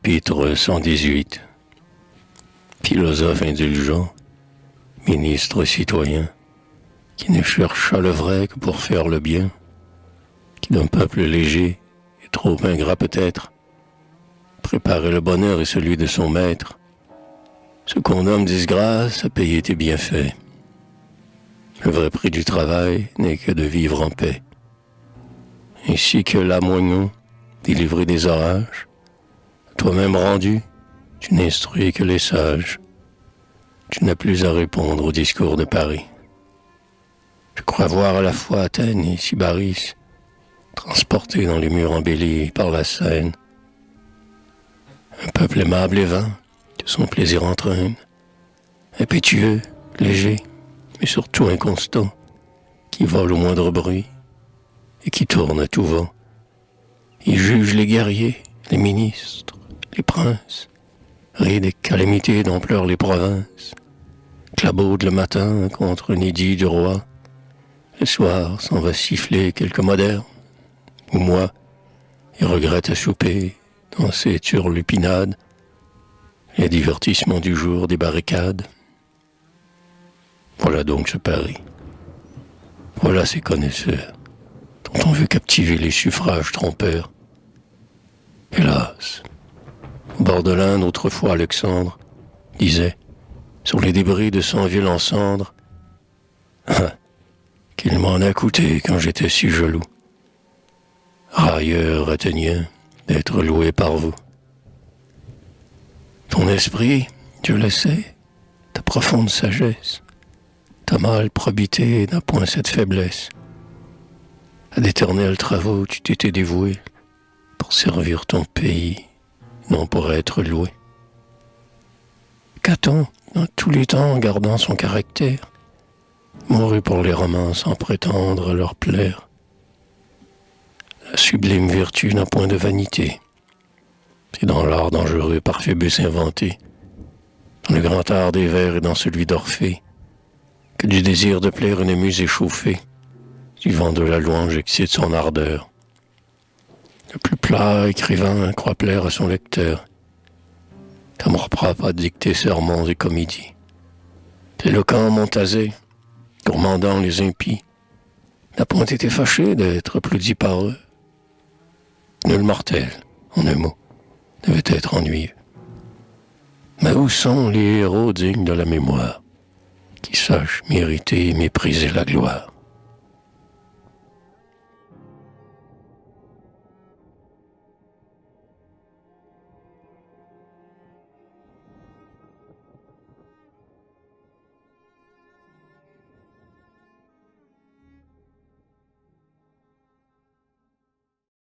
Chapitre 118. Philosophe indulgent, ministre citoyen, qui ne chercha le vrai que pour faire le bien, qui d'un peuple léger et trop ingrat peut-être, préparait le bonheur et celui de son maître. Ce qu'on nomme disgrâce a payé tes bienfaits. Le vrai prix du travail n'est que de vivre en paix. Ainsi que lamoignon, délivré des orages, toi-même rendu, tu n'instruis que les sages. Tu n'as plus à répondre au discours de Paris. Je crois voir à la fois Athènes et Sybaris, transportés dans les murs embellis par la Seine. Un peuple aimable et vain, que son plaisir entraîne, impétueux, léger, mais surtout inconstant, qui vole au moindre bruit et qui tourne à tout vent. Il juge les guerriers, les ministres, les princes, rit des calamités dont pleurent les provinces, clabaude le matin contre l'édit du roi, le soir s'en va siffler quelques modernes, ou moi, et regrette à souper, dans ses turlupinades, les divertissements du jour des barricades. Voilà donc ce Paris. Voilà ces connaisseurs, dont on veut captiver les suffrages trompeurs. Hélas, au bord de l'Inde, autrefois Alexandre disait, sur les débris de son ville en cendres, ah, qu'il m'en a coûté quand j'étais si jaloux, railleur athénien, d'être loué par vous. Ton esprit, je le sais, ta profonde sagesse, ta mâle probité n'a point cette faiblesse. À d'éternels travaux tu t'étais dévoué pour servir ton pays, non pour être loué. Caton, dans tous les temps gardant son caractère, mourut pour les Romains sans prétendre leur plaire. La sublime vertu n'a point de vanité. C'est dans l'art dangereux par Phébus inventé, dans le grand art des vers et dans celui d'Orphée, que du désir de plaire une muse échauffée, du vent de la louange excite son ardeur. Le plus plat écrivain croit plaire à son lecteur. L'amour-propre a dicté sermons et comédies. L'éloquent Montasé, gourmandant les impies, n'a point été fâché d'être applaudi par eux. Nul mortel, en un mot, devait être ennuyeux. Mais où sont les héros dignes de la mémoire, qui sachent mériter et mépriser la gloire?